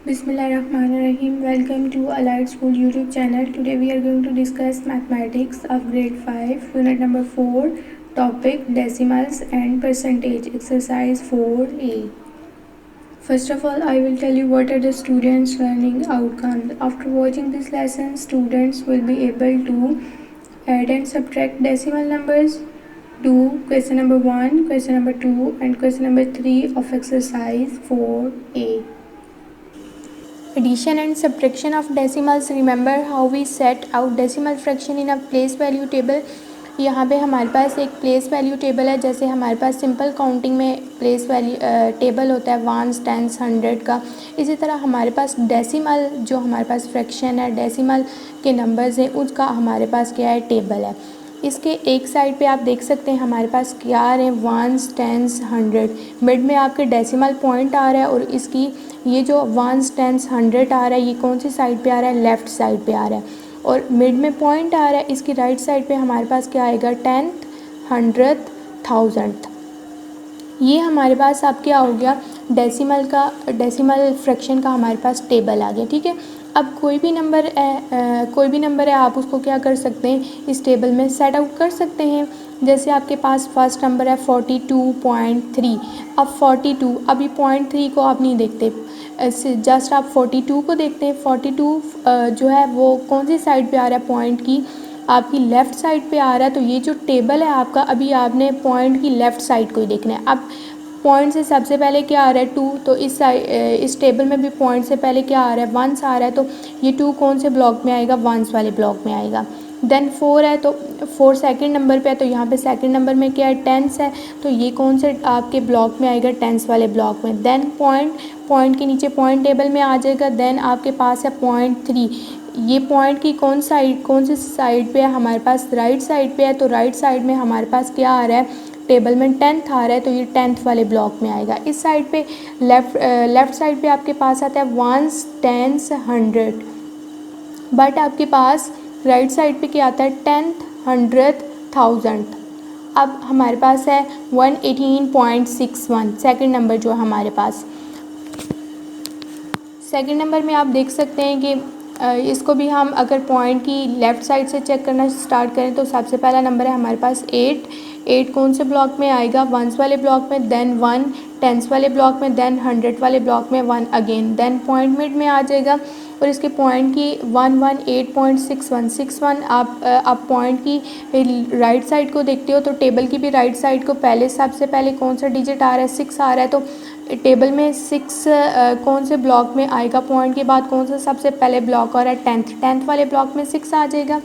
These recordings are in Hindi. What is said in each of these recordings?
Bismillahirrahmanirrahim. Welcome to Allied School YouTube channel. Today we are going to discuss mathematics of grade 5, unit number 4, topic decimals and percentage, exercise 4a. First of all, I will tell you what are the students' learning outcomes. After watching this lesson, students will be able to add and subtract decimal numbers, do question number 1, question number 2 and question number 3 of exercise 4a. Addition and subtraction of decimals. Remember how we set out decimal fraction in a place value table. यहाँ पे हमारे पास एक प्लेस वैल्यू टेबल है. जैसे हमारे पास सिंपल काउंटिंग में प्लेस वैल्यू टेबल होता है वंस, टेंस, हंड्रेड का. इसी तरह हमारे पास डेसिमल जो हमारे पास फ्रैक्शन है, डेसिमल के नंबर्स हैं, उसका हमारे पास क्या है, टेबल है. इसके एक साइड पे आप देख सकते हैं हमारे पास क्या आ रहे हैं, वंस, टेंस, हंड्रेड. मिड में आपके डेसिमल पॉइंट आ रहा है और इसकी ये जो वंस, टेंस, हंड्रेड आ रहा है ये कौन सी साइड पे आ रहा है, लेफ़्ट साइड पे आ रहा है. और मिड में पॉइंट आ रहा है, इसकी राइट साइड पे हमारे पास क्या आएगा, टेंथ, हंड्रेड, थाउजेंड. ये हमारे पास अब क्या हो गया, डेसिमल फ्रैक्शन का हमारे पास टेबल आ गया. ठीक है. अब कोई भी नंबर है आप उसको क्या कर सकते हैं, इस टेबल में सेट आउट कर सकते हैं. जैसे आपके पास फर्स्ट नंबर है 42.3. अब 42, अभी 0.3 को आप नहीं देखते, जस्ट आप 42 को देखते हैं. 42 जो है वो कौन सी साइड पे आ रहा है, पॉइंट की आपकी लेफ़्ट साइड पे आ रहा है. तो ये जो टेबल है आपका, अभी आपने पॉइंट की लेफ़्ट साइड को ही देखना है. अब पॉइंट से सबसे पहले क्या आ रहा है, 2. तो इस टेबल में भी पॉइंट से पहले क्या आ रहा है, वंस आ रहा है. तो ये 2 कौन से ब्लॉक में आएगा, वंस वाले ब्लॉक में आएगा. देन 4 है तो 4 सेकंड नंबर पे है, तो यहाँ पे सेकंड नंबर में क्या है, टेंस है. तो ये कौन से आपके ब्लॉक में आएगा, टेंस वाले ब्लॉक में. देन पॉइंट के नीचे पॉइंट टेबल में आ जाएगा. देन आपके पास है 0.3. ये पॉइंट की कौन सी साइड पे है, हमारे पास राइट साइड पे है. तो राइट साइड में हमारे पास क्या आ रहा है, टेबल में टेंथ आ रहा है. तो ये टेंथ वाले ब्लॉक में आएगा. इस साइड पे लेफ़्ट साइड पे आपके पास आता है वंस, टेंस, हंड्रेड. बट आपके पास राइट साइड पे क्या आता है, टेंथ, हंड्रेड, थाउजेंड. अब हमारे पास है 118.61 सेकेंड नंबर जो है हमारे पास. सेकेंड नंबर में आप देख सकते हैं कि इसको भी हम अगर पॉइंट की लेफ़्ट साइड से चेक करना स्टार्ट करें तो सबसे पहला नंबर है हमारे पास 8 कौन से ब्लॉक में आएगा, वंस वाले ब्लॉक में. देन 1 टेंस वाले ब्लॉक में. देन 100 वाले ब्लॉक में 1 अगेन. देन पॉइंट मिड में आ जाएगा और इसके पॉइंट की 118.61 आप पॉइंट की राइट साइड को देखते हो तो टेबल की भी राइट साइड को सबसे पहले कौन सा डिजिट आ रहा है, 6 आ रहा है. तो टेबल में 6 कौन से ब्लॉक में आएगा, पॉइंट के बाद कौन सा सबसे पहले ब्लॉक आ रहा है, टेंथ वाले ब्लॉक में 6 आ जाएगा.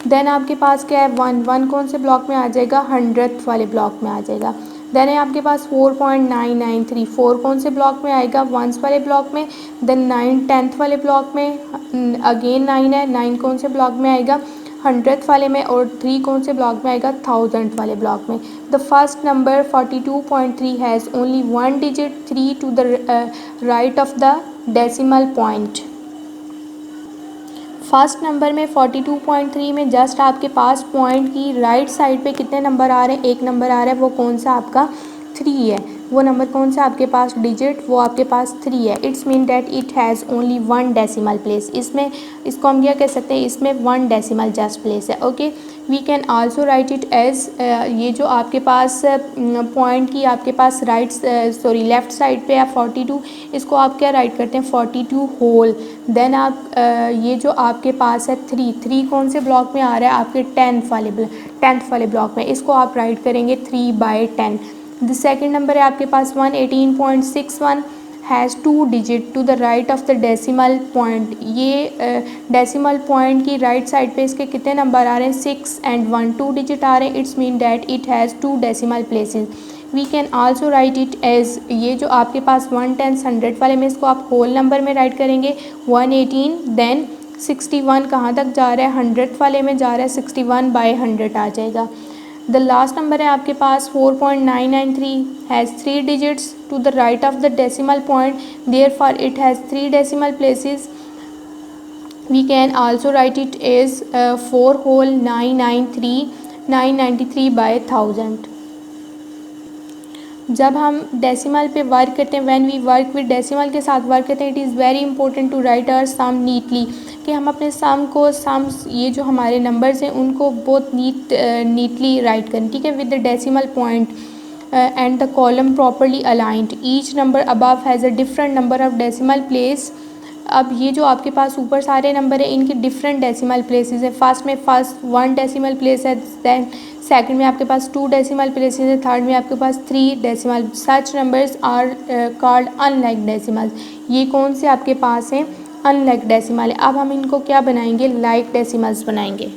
देन आपके पास क्या है, 1 कौन से ब्लॉक में आ जाएगा, 100 वाले ब्लॉक में आ जाएगा. देन है आपके पास 4.993. 4 कौन से ब्लॉक में आएगा, वंस वाले ब्लॉक में. देन 9 टेंथ वाले ब्लॉक में. अगेन 9 है, 9 कौन से ब्लॉक में आएगा, 100 वाले में. और 3 कौन से ब्लॉक में आएगा, 1000 वाले ब्लॉक में. The first number 42.3 has only 1 digit 3 to the right of the decimal point. First number में 42.3 में जस्ट आपके पास पॉइंट की राइट साइड पे कितने नंबर आ रहे हैं, एक नंबर आ रहा है. वो कौन सा आपका, 3 है. वो नंबर कौन सा आपके पास डिजिट, वो आपके पास 3 है. It's mean that it has only 1 decimal place. इसको हम क्या कह सकते हैं, इसमें 1 डेसिमल जस्ट प्लेस है. Okay. We can also write it as, ये जो आपके पास पॉइंट की आपके पास लेफ़्ट साइड पे है 42, इसको आप क्या राइट करते हैं, 42 होल. देन आप ये जो आपके पास है 3 कौन से ब्लॉक में आ रहा है, आपके टेंथ वाले ब्लॉक में. इसको आप राइट करेंगे 3/10. द सेकेंड नंबर है आपके पास 118.61 has 2 digit to the right of the decimal point. ये डेसिमल पॉइंट की राइट साइड पे इसके कितने नंबर आ रहे हैं, 6 and 1, 2 डिजिट आ रहे हैं. It's mean that it has 2 decimal places. We can also write it as, ये जो आपके पास 1 10 100 वाले में, इसको आप होल नंबर में राइट करेंगे 118. देन 61 कहाँ तक जा रहा है, 100 वाले में जा रहा है, 61/100 आ जाएगा. द लास्ट नंबर है आपके पास 4.993 has 3 digits to the right of the decimal point. Therefore it has 3 decimal places. We can also write it as 4 whole 993 993/1000. जब हम डेसिमल पे वर्क करते हैं, when we work with decimal के साथ वर्क करते हैं, it is very important to write our sum neatly, कि हम अपने सम्स ये जो हमारे नंबर्स हैं उनको बहुत नीटली राइट करें, ठीक है, with the decimal point and the column properly aligned, each number above has a different number of decimal place. अब ये जो आपके पास ऊपर सारे नंबर है इनके डिफरेंट डेसिमल प्लेसेस है। फर्स्ट में 1 डेसिमल प्लेस है, देन सेकंड में आपके पास 2 डेसिमल प्लेसेस है, थर्ड में आपके पास 3 decimal. Such numbers are called unlike decimals. ये कौन से आपके पास हैं? अनलाइक डेसिमल है। अब हम इनको क्या बनाएंगे? लाइक डेसिमल्स बनाएंगे।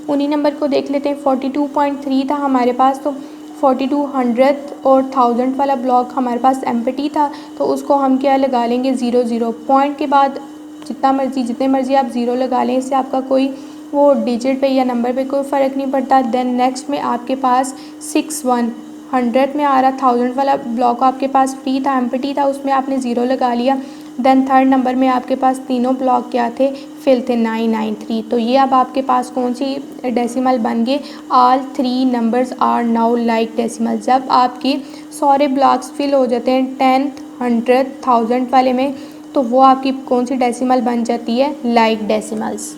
उन्हीं नंबर को देख लेते हैं। 42.3 था हमारे पास, तो 42 100th और 1000 वाला ब्लॉक हमारे पास एम्प्टी था, तो उसको हम क्या लगा लेंगे? 0 0। पॉइंट के बाद जितने मर्जी आप ज़ीरो लगा लें, इससे आपका कोई वो डिजिट पे या नंबर पे कोई फ़र्क नहीं पड़ता। देन नेक्स्ट में आपके पास 61 100 में आ रहा, 1000 वाला ब्लॉक आपके पास फ्री था, एम्प्टी था, उसमें आपने ज़ीरो लगा लिया। देन थर्ड नंबर में आपके पास तीनों ब्लॉक क्या थे? फिल थे, 993। तो ये अब आपके पास कौन सी डेसिमल बन गए? All 3 numbers are now like decimal. जब आपके सारे ब्लॉक्स फिल हो जाते हैं 10th 100th 1000 वाले में, तो वो आपकी कौन सी डेसिमल बन जाती है? Like decimals.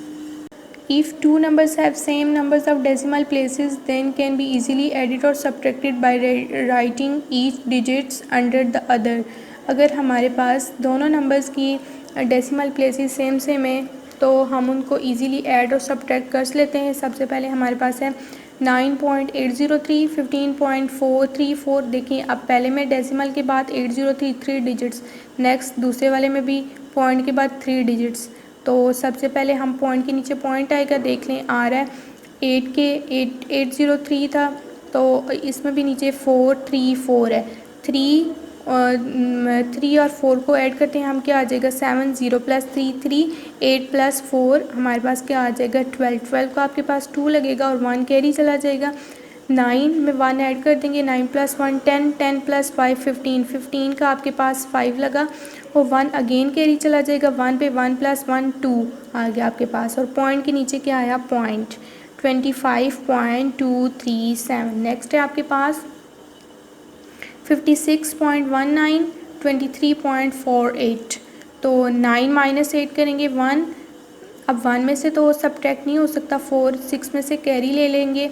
If two numbers have same numbers of decimal places, then can be easily added or subtracted by writing each digits under the other। अगर हमारे पास दोनों नंबर्स की डेसिमल प्लेसेस सेम सेम है तो हम उनको इजीली ऐड और सब्ट्रैक्ट कर लेते हैं। सबसे पहले हमारे पास है 9.803 15.434। देखिए अब पहले में डेसिमल के बाद 803 3 डिजिट्स, नेक्स्ट दूसरे वाले में भी पॉइंट के बाद 3 डिजिट्स। तो सबसे पहले हम पॉइंट के नीचे पॉइंट आएगा, देख लें आ रहा है 803 था, तो इसमें भी नीचे 434 है। 3 और 4 को ऐड करते हैं हम, क्या आ जाएगा? 7 0 + 3 3 8 + 4 हमारे पास क्या आ जाएगा? 12 12 को आपके पास 2 लगेगा और 1 कैरी चला जाएगा। 9 में 1 ऐड कर देंगे, 9 + 1 10 10 + 5 15 15 का आपके पास 5 लगा और 1 अगेन कैरी चला जाएगा। 1 पे 1 + 1 2 आ गया आपके पास और पॉइंट के नीचे क्या आया? पॉइंट 25.237। नेक्स्ट है आपके पास 56.19 23.48। तो 9 - 8 करेंगे 1। अब 1 में से तो सब्ट्रैक्ट नहीं हो सकता, 4 6 में से कैरी ले लेंगे,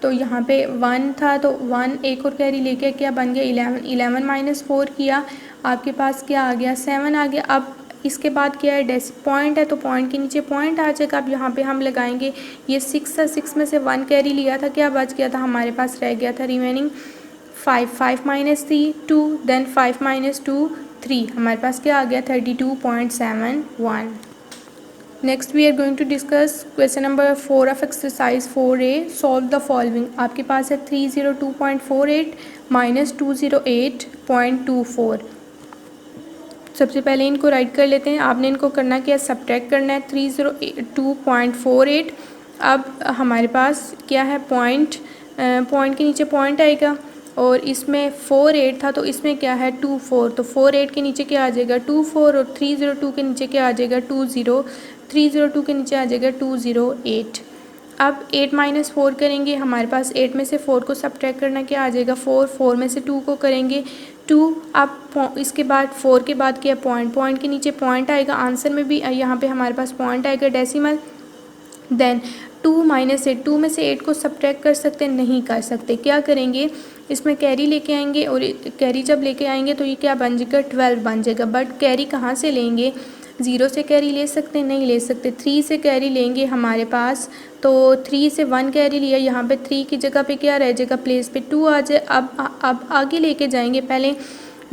तो यहाँ पे 1 था तो 1 एक और कैरी लेके क्या बन गया? 11 11 - 4 किया, आपके पास क्या आ गया? 7 आ गया। अब इसके बाद क्या है? पॉइंट है तो पॉइंट के नीचे पॉइंट आ जाएगा। अब यहाँ पे हम लगाएंगे, ये 6 था, 6 में से 1 कैरी लिया था, क्या बच गया था? हमारे पास रह गया था रिमेनिंग 5 5 - 3 2, देन 5 - 2 3, हमारे पास क्या आ गया? 32.71। Next we are going to discuss question number 4 of exercise 4A। Solve the following. आपके पास है 302.48 - 208.24। सबसे पहले इनको राइट कर लेते हैं। आपने इनको करना क्या? सब्ट्रैक्ट करना है। 302.48। अब हमारे पास क्या है? पॉइंट के नीचे पॉइंट आएगा और इसमें 48 था तो इसमें क्या है? 24। तो 48 के नीचे क्या आ जाएगा? 24 और 302 के नीचे क्या आ जाएगा? 20। 302 के नीचे आ जाएगा 208। अब 8 - 4 करेंगे, हमारे पास 8 में से 4 को सब्ट्रैक्ट करना, क्या आ जाएगा? 4 4 में से 2 को करेंगे 2। अब इसके बाद 4 के बाद क्या? पॉइंट के नीचे पॉइंट आएगा। आंसर में भी यहाँ पे हमारे पास पॉइंट आएगा डेसिमल। देन 2 - 8, 2 में से 8 को सब्ट्रैक्ट कर सकते? नहीं कर सकते। क्या करेंगे? इसमें कैरी लेके आएंगे और कैरी जब लेके आएंगे तो ये क्या बन जाएगा? 12 बन जाएगा। बट कैरी कहाँ से लेंगे? 0 से कैरी ले सकते? नहीं ले सकते। 3 से कैरी लेंगे हमारे पास, तो 3 से 1 कैरी लिया, यहाँ पे 3 की जगह पे क्या रह जाएगा? प्लेस पे 2 आ जाए। अब आगे लेके जाएंगे, पहले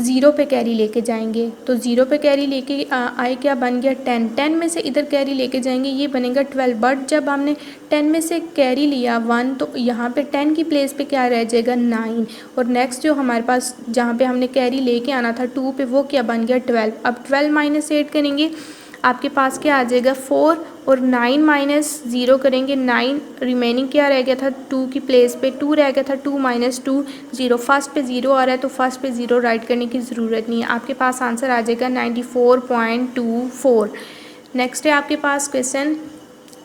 0 पे कैरी लेके जाएंगे, तो 0 पे कैरी लेके आए, क्या बन गया? 10 10 में से इधर कैरी लेके जाएंगे, ये बनेगा 12। बट जब हमने 10 में से कैरी लिया 1, तो यहाँ पे 10 की प्लेस पे क्या रह जाएगा? 9। और नेक्स्ट जो हमारे पास जहाँ पे हमने कैरी लेके आना था 2 पे, वो क्या बन गया? 12। अब 12 - 8 करेंगे, आपके पास क्या आ जाएगा? 4 और 9 - 0 करेंगे, 9 रिमेनिंग क्या रह गया था? 2 की प्लेस पे 2 रह गया था। 2 - 2 0। फर्स्ट पे 0 आ रहा है तो फर्स्ट पे 0 राइट करने की ज़रूरत नहीं है। आपके पास आंसर आ जाएगा 94.24। नेक्स्ट है आपके पास क्वेश्चन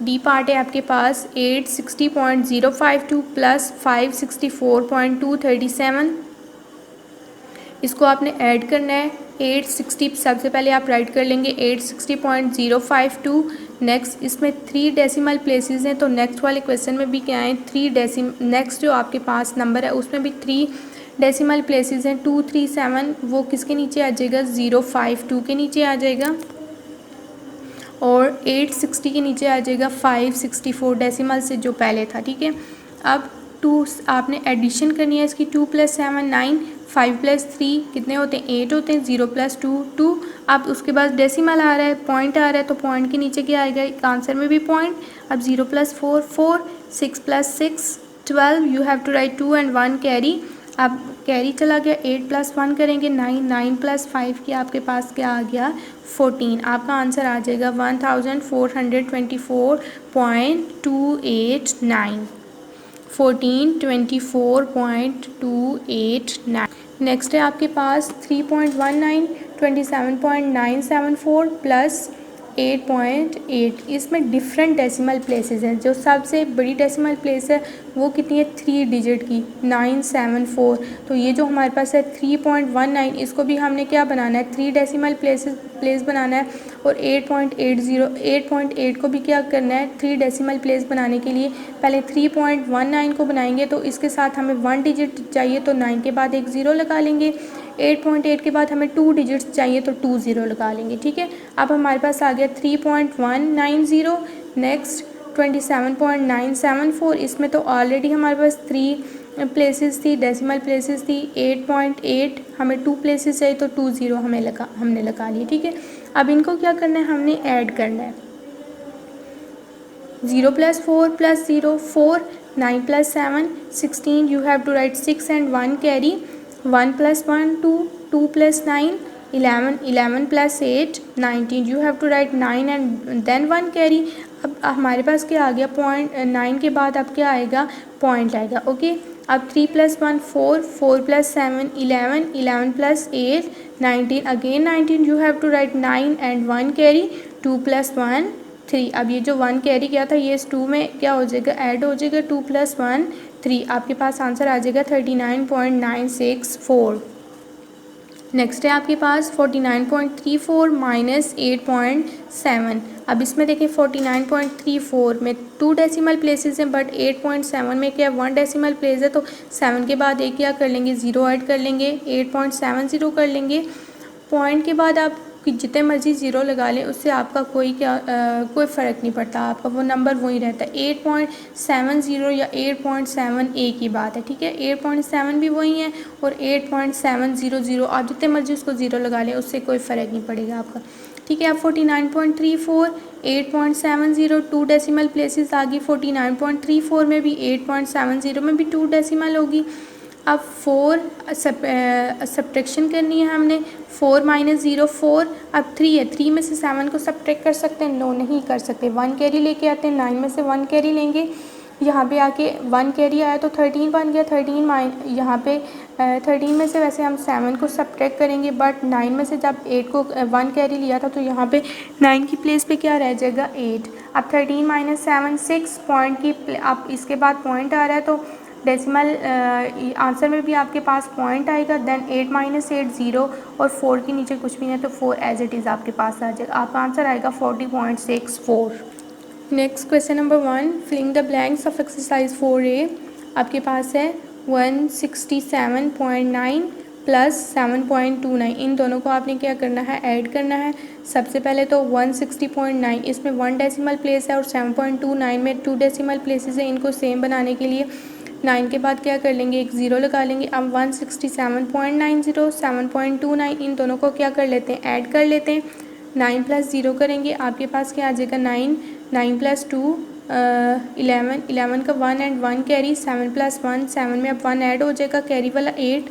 डी पार्ट है आपके पास 860.052 + 564.237। इसको आपने ऐड करना है 860, सबसे पहले आप राइट कर लेंगे 860.052। नेक्स्ट इसमें 3 डेसिमल प्लेसेस हैं, तो नेक्स्ट वाले क्वेश्चन में भी क्या है, नेक्स्ट जो आपके पास नंबर है उसमें भी 3 डेसिमल प्लेसेस हैं। 237 वो किसके नीचे आ जाएगा, 052 के नीचे आ जाएगा, और 860 के नीचे आ जाएगा 564 डेसिमल से जो पहले था। ठीक है, अब 2 आपने एडिशन करनी है इसकी, 2 + 7 9, 5 + 3 कितने होते हैं, 8 होते हैं, 0 + 2 2। अब उसके बाद डेसिमल आ रहा है, पॉइंट आ रहा है, तो पॉइंट के नीचे क्या आएगा, आंसर में भी पॉइंट। अब 0 + 4 4, 6 + 6 12, you have to write 2 and 1 carry. अब कैरी चला गया, 8 + 1 करेंगे 9, 9 + 5 की आपके पास क्या आ गया, 14। आपका आंसर आ जाएगा 1424.289, 1424.289। नेक्स्ट है आपके पास 3.19, 27.974 प्लस 8.8। इसमें डिफरेंट डेसिमल प्लेसेस हैं, जो सबसे बड़ी डेसिमल प्लेस है वो कितनी है, 3 डिजिट की 974। तो ये जो हमारे पास है 3.19, इसको भी हमने क्या बनाना है, 3 डेसिमल प्लेस बनाना है। और 8.8 को भी क्या करना है, 3 डेसिमल प्लेस बनाने के लिए पहले 3.19 को बनाएंगे, तो इसके साथ हमें 1 डिजिट चाहिए, तो 9 के बाद एक 0 लगा लेंगे। 8.8 के बाद हमें 2 डिजिट्स चाहिए, तो 2 0 लगा लेंगे। ठीक है, अब हमारे पास आ गया 3.190। नेक्स्ट 27.974, इसमें तो ऑलरेडी हमारे पास 3 प्लेसेस थी, डेसिमल प्लेसेस थी। 8.8 हमें 2 प्लेसेस चाहिए, तो 2 0 हमने लगा लिए। ठीक है, अब इनको क्या करना है, हमने ऐड करना है। 0 + 4 + 0 4, 9 + 7 16, you have to write 6 and 1 carry, 1 + 1 2, 2 + 9 11, 11 + 8 19, you have to write 9 and then 1 carry। अब हमारे पास क्या आ गया, पॉइंट 9 के बाद अब क्या आएगा, पॉइंट आएगा। ओके, अब 3 + 1 4, 4 + 7 11, 11 + 8 19, again 19, you have to write 9 and 1 carry, 2 + 1 3। अब ये जो 1 कैरी किया था ये इस 2 में क्या हो जाएगा, ऐड हो जाएगा, 2 + 1 3। आपके पास आंसर आ जाएगा 39.964। नेक्स्ट है आपके पास 49.34 माइनस 8.7। अब इसमें देखिए 49.34 में 2 डेसिमल प्लेसेस हैं, बट 8.7 में क्या 1 डेसिमल प्लेस है, तो 7 के बाद एक क्या कर लेंगे, 0 ऐड कर लेंगे, 8.70 कर लेंगे। पॉइंट के बाद आप कि जितने मर्जी 0 लगा लें, उससे आपका कोई कोई फ़र्क नहीं पड़ता, आपका वो नंबर वही रहता है। 8.70 या 8.7 एक ही बात है। ठीक है, 8.7 भी वही है और 8.700 आप जितने मर्जी उसको 0 लगा लें, उससे कोई फ़र्क नहीं पड़ेगा आपका। ठीक है, अब 49.34 8.70 2 डेसिमल प्लेसेस आ गई। 49.34 में भी 8.70 में भी 2 डेसिमल होगी। अब 4 सब्ट्रैक्शन करनी है हमने, 4 - 0 4। अब 3 है, 3 में से 7 को सब्ट्रैक्ट कर सकते हैं, नो नहीं कर सकते। 1 कैरी लेके आते हैं, 9 में से 1 कैरी लेंगे, यहाँ पे आके 1 कैरी आया तो 13 बन गया। 13 यहाँ पे 13 में से वैसे हम 7 को सब्ट्रैक्ट करेंगे, बट 9 में से जब 8 को 1 कैरी लिया था, तो यहाँ पे 9 की प्लेस पे क्या रह जाएगा, 8। अब 13 - 7 6 पॉइंट की, अब इसके बाद पॉइंट आ रहा है, तो डेसिमल आंसर में भी आपके पास पॉइंट आएगा। देन 8 - 8 0 और 4 के नीचे कुछ भी नहीं, तो 4 एज इट इज़ आपके पास आ जाएगा। आपका आंसर आएगा 40.64। Next question number 1, filling the blanks of exercise 4A। आपके पास है 167.9 प्लस 7.29, इन दोनों को आपने क्या करना है, ऐड करना है। सबसे पहले तो 160.9, इसमें 1 डेसिमल प्लेस है और 7.29 में 2 डेसिमल प्लेसेस है। इनको सेम बनाने के लिए 9 के बाद क्या कर लेंगे, एक 0 लगा लेंगे। अब 167.90 7.29, इन दोनों को क्या कर लेते हैं, ऐड कर लेते हैं। 9 + 0 करेंगे, आपके पास क्या आ जाएगा, 9 9 + 2 11 11 का 1 and 1 कैरी, 7 + 1 7 में अब 1 ऐड हो जाएगा, कैरी वाला 8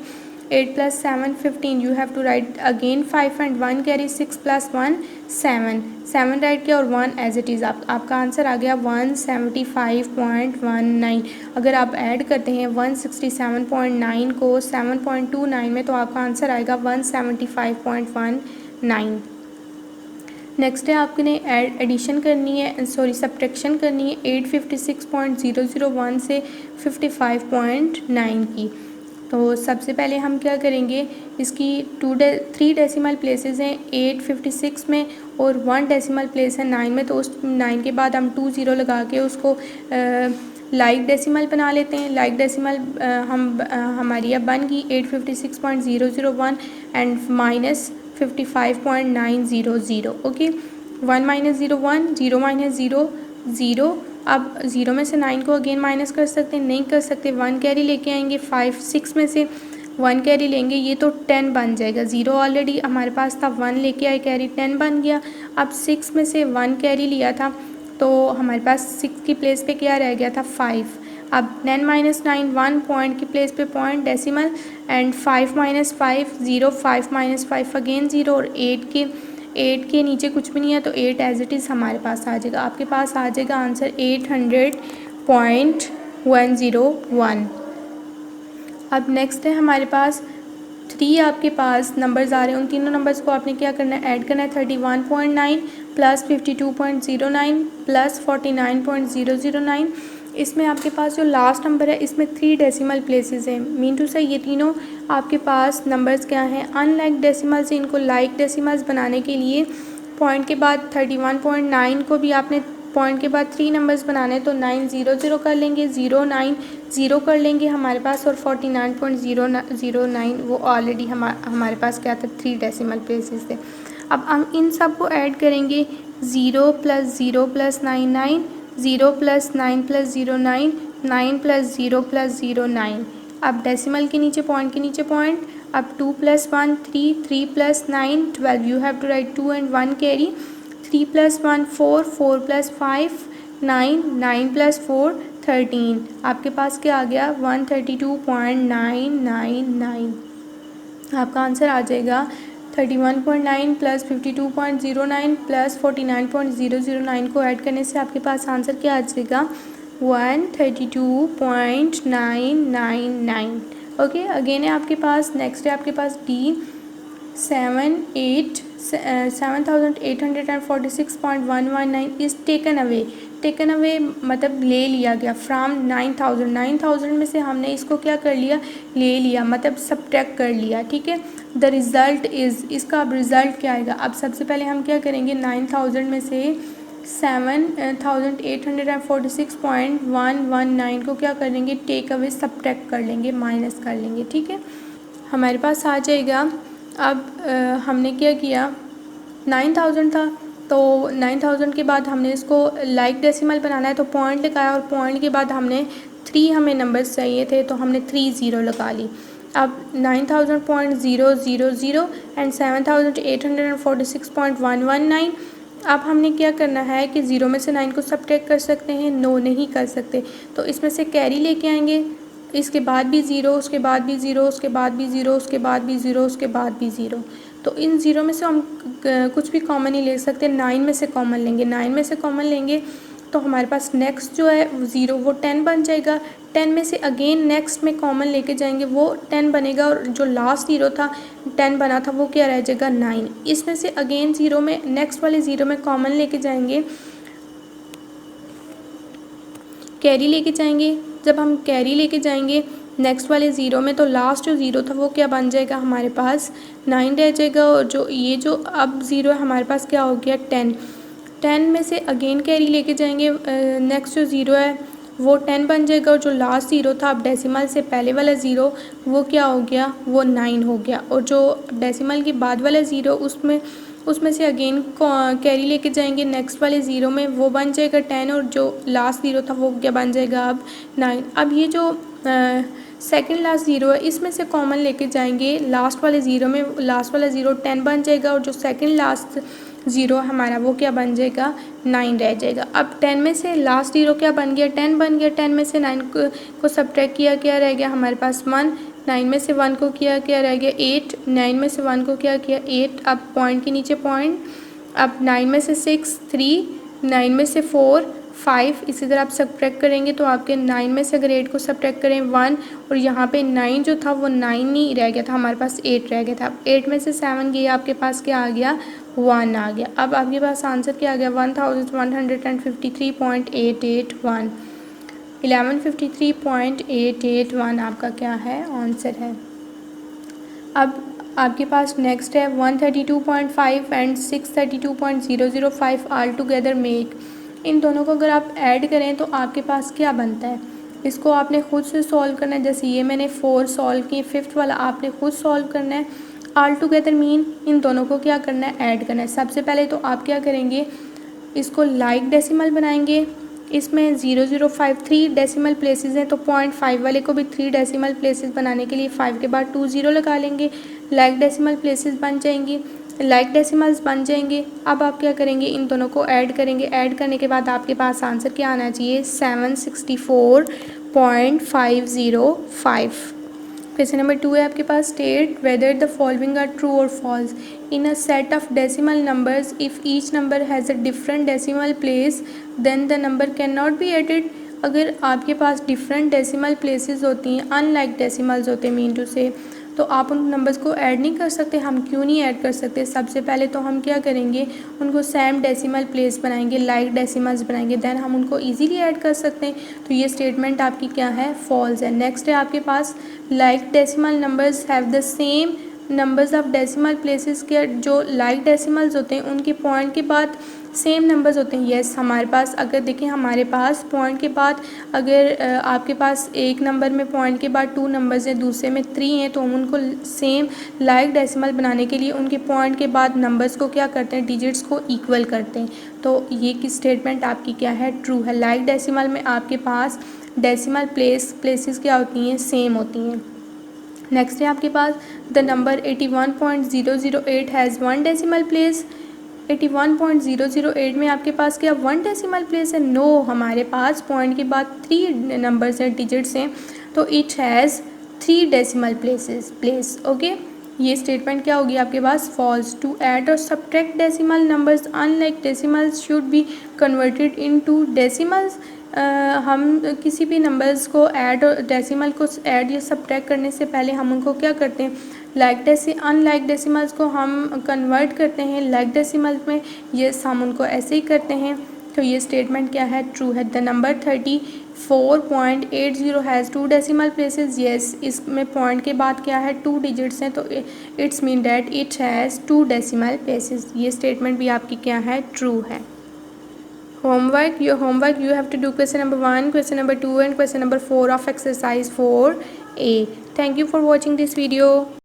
8 + 7 15, you have to write again 5 and 1 carry, 6 + 1 7 7 write किया और 1 एज इट इज़। आपका आंसर आ गया 175.19। अगर आप ऐड करते हैं 167.9 को 7.29 में, तो आपका आंसर आएगा 175.19। नेक्स्ट है आपने एडिशन करनी है, सॉरी सब्ट्रैक्शन करनी है 856.001 से 55.9 की। तो सबसे पहले हम क्या करेंगे, इसकी 3 डेसिमल प्लेसेस हैं 856 में और 1 डेसिमल प्लेस है 9 में। तो उस 9 के बाद हम 2 ज़ीरो लगा के उसको लाइक डेसिमल बना लेते हैं। लाइक डेसिमल हमारी अब बन गई 856.001 and minus 55.900। Okay, 1 minus 0 1, 0 minus 0 0। अब 0 में से 9 को अगेन माइनस कर सकते हैं, नहीं कर सकते, 1 कैरी लेके आएंगे। 5 6 में से 1 कैरी लेंगे, ये तो 10 बन जाएगा। 0 ऑलरेडी हमारे पास था, 1 लेके आए कैरी, 10 बन गया। अब 6 में से 1 कैरी लिया था तो हमारे पास 6 की प्लेस पे क्या रह गया था, 5। अब 10 माइनस 9 1, पॉइंट की प्लेस पे point decimal, and 5 minus 5 0, 5 minus 5 again 0, और 8 के नीचे कुछ भी नहीं है तो 8 एज इट इज़ हमारे पास आ जाएगा। आपके पास आ जाएगा आंसर 800.101। अब नेक्स्ट है हमारे पास 3 आपके पास नंबर्स आ रहे हैं। उन तीनों नंबर्स को आपने क्या करना है, ऐड करना है। 31.9 प्लस 52.09 प्लस 49.009। इसमें आपके पास जो लास्ट नंबर है इसमें 3 डेसिमल प्लेसेस हैं। मीन टू से ये तीनों आपके पास नंबर्स क्या हैं, अनलाइक डेसिमल से इनको लाइक डेसिमल्स बनाने के लिए पॉइंट के बाद 31.9 को भी आपने पॉइंट के बाद 3 नंबर्स बनाने, तो 900 कर लेंगे, 090 कर लेंगे हमारे पास, और 49.009 वो ऑलरेडी हमारे पास क्या था, 3 डेसिमल प्लेसेस थे। अब हम इन सब को ऐड करेंगे, 0 plus 0 plus 99, 0 plus 9 plus 09, 9 plus 0 plus 09। अब डेसिमल के नीचे पॉइंट के नीचे पॉइंट। अब 2 plus 1 3, 3 plus 9 12, you have to write 2 and 1 carry. 3 plus 1 4, 4 plus 5 9, 9 plus 4 13। आपके पास क्या आ गया, 132.999। आपका आंसर आ जाएगा 31.9 प्लस 52.09 प्लस 49.009 को ऐड करने से आपके पास आंसर क्या आ जाएगा, 132.999। ओके, अगेन है आपके पास, नेक्स्ट है आपके पास D 7,846.119 is taken away. Taken away मतलब ले लिया गया फ्राम 9,000। 9,000 में से हमने इसको क्या कर लिया, ले लिया, मतलब सब्ट्रैक्ट कर लिया। ठीक है, द रिज़ल्ट इज़, इसका अब रिज़ल्ट क्या आएगा। अब सबसे पहले हम क्या करेंगे, 9,000 में से 7,846.119 को क्या करेंगे, टेक अवे सब्ट्रैक्ट कर लेंगे, माइनस कर लेंगे। ठीक है, हमारे पास आ जाएगा। अब हमने क्या किया, 9,000 था तो 9,000 के बाद हमने इसको लाइक डेसिमल बनाना है तो पॉइंट लगाया, और पॉइंट के बाद हमने 3 हमें नंबर्स चाहिए थे तो हमने 3 ज़ीरो लगा ली। अब 9,000.000 एंड 7,846.119। अब हमने क्या करना है कि 0 में से 9 को सब्ट्रैक्ट कर सकते हैं, नो नहीं कर सकते, तो इसमें से कैरी लेके आएंगे, इसके बाद भी 0, उसके बाद भी 0, उसके बाद भी 0, उसके बाद भी 0, उसके बाद भी 0। तो इन 0 में से हम कुछ भी कॉमन ही ले सकते हैं, 9 में से कॉमन लेंगे। 9 में से कॉमन लेंगे तो हमारे पास नेक्स्ट जो है 0 वो 10 बन जाएगा। 10 में से अगेन नेक्स्ट में कॉमन लेके जाएंगे, वो 10 बनेगा, और जो लास्ट 0 था 10 बना था वो क्या रह जाएगा, 9। इसमें से अगेन 0 में नेक्स्ट वाले 0 में कॉमन लेके जाएंगे, कैरी लेके जाएंगे। जब हम कैरी लेके जाएंगे नेक्स्ट वाले 0 में, तो लास्ट जो 0 था वो क्या बन जाएगा, हमारे पास 9 रह जाएगा, और जो ये जो अब 0 है हमारे पास क्या हो गया, 10। 10 में से अगेन कैरी लेके जाएंगे, नेक्स्ट जो 0 है वो 10 बन जाएगा, और जो लास्ट 0 था अब डेसिमल से पहले वाला 0 वो क्या हो गया, वो 9 हो गया, और जो डेसिमल के बाद वाला 0 उसमें से अगेन कैरी लेके जाएंगे नेक्स्ट वाले 0 में, वो बन जाएगा 10, और जो लास्ट 0 था वो क्या बन जाएगा, अब 9। अब ये जो सेकंड लास्ट 0 है इसमें से कॉमन लेके जाएंगे लास्ट वाले 0 में, लास्ट वाला 0 10 बन जाएगा, और जो सेकंड लास्ट 0 हमारा वो क्या बन जाएगा, 9 रह जाएगा। अब 10 में से लास्ट 0 क्या बन गया, 10 बन गया। 10 में से 9 को सब्ट्रैक्ट किया, क्या रह गया हमारे पास 1। 9 में से 1 को किया, क्या रह गया 8। 9 में से 1 को क्या किया 8। अब पॉइंट के नीचे पॉइंट। अब 9 में से 6 3, 9 में से 4 5, इसी तरह आप सब्ट्रैक्ट करेंगे तो आपके 9 में से अगर 8 को सब्ट्रैक्ट करें 1, और यहाँ पे 9 जो था वो 9 ही रह गया था, हमारे पास 8 रह गया था। अब 8 में से 7 गया, आपके पास क्या आ गया, 1 आ गया। अब आपके पास आंसर क्या आ गया, 1153.881। 1153.881 आपका क्या है आंसर है। अब आपके पास नेक्स्ट है 132.5 एंड 632.005 आल टुगेदर मेक। इन दोनों को अगर आप ऐड करें तो आपके पास क्या बनता है, इसको आपने खुद से सॉल्व करना है। जैसे ये मैंने 4 सॉल्व किए, 5th वाला आपने खुद सॉल्व करना है। आल टुगेदर मीन इन दोनों को क्या करना है, ऐड करना है। सबसे पहले तो आप क्या करेंगे, इसको लाइक डेसिमल बनाएंगे। इसमें 005 3 डेसिमल प्लेसेस हैं, तो 0.5 वाले को भी 3 डेसिमल प्लेसेस बनाने के लिए 5 के बाद 2 0 लगा लेंगे। लाइक डेसिमल प्लेसेस बन जाएंगी, लाइक डेसिमल्स बन जाएंगे। अब आप क्या करेंगे, इन दोनों को ऐड करेंगे। ऐड करने के बाद आपके पास आंसर क्या आना चाहिए, 764.505। क्वेश्चन नंबर 2 है आपके पास, state whether the following are true और false in a set of decimal numbers if each number has a different decimal place then the number can not be added. अगर आपके पास डिफरेंट डेसिमल प्लेसेस होती हैं, अनलाइक डेसिमल्स होते हैं मीन टू से, तो आप उन नंबर्स को ऐड नहीं कर सकते। हम क्यों नहीं ऐड कर सकते, सबसे पहले तो हम क्या करेंगे, उनको सेम डेसिमल प्लेस बनाएंगे, लाइक डेसिमल्स बनाएंगे, देन हम उनको इजीली ऐड कर सकते हैं। तो ये स्टेटमेंट आपकी क्या है, फॉल्स है। नेक्स्ट है आपके पास, like decimal numbers have the same numbers of decimal places के, जो लाइक डेसिमल्स होते हैं उनके पॉइंट के बाद सेम नंबर्स होते हैं। यस, हमारे पास अगर देखें, हमारे पास पॉइंट के बाद अगर आपके पास एक नंबर में पॉइंट के बाद 2 नंबर्स हैं, दूसरे में 3 हैं, तो हम उनको सेम लाइक डेसिमल बनाने के लिए उनके पॉइंट के बाद नंबर्स को क्या करते हैं, डिजिट्स को इक्वल करते हैं। तो ये की स्टेटमेंट आपकी क्या है, ट्रू है। लाइक डेसिमल में आपके पास डेसिमल प्लेसेस क्या होती हैं, सेम होती हैं। नेक्स्ट है आपके पास, the number 81.008 has 1 decimal place. 81.008 में आपके पास क्या 1 डेसिमल प्लेस है? नो, हमारे पास पॉइंट के बाद 3 नंबर्स हैं, डिजिट्स हैं, तो it has 3 decimal place. Okay, ये स्टेटमेंट क्या होगी आपके पास, फॉल्स। टू ऐड और subtract decimal numbers unlike decimals should be converted into decimals. हम किसी भी नंबर्स को ऐड और डेसिमल को ऐड या सब्ट्रैक्ट करने से पहले हम उनको क्या करते हैं, अनलाइक डेसिमल्स को हम कन्वर्ट करते हैं लाइक डेसिमल्स में। यस, हम उनको ऐसे ही करते हैं। तो ये स्टेटमेंट क्या है, ट्रू है। The number 34.80 has 2 decimal places. Yes, इसमें पॉइंट के बाद क्या है, 2 डिजिट्स हैं, तो it's mean that it has 2 decimal places. ये स्टेटमेंट भी आपकी क्या है, ट्रू है। Homework, you have to do question number 1, question number 2 and question number 4 of exercise 4A. Thank you for watching this video.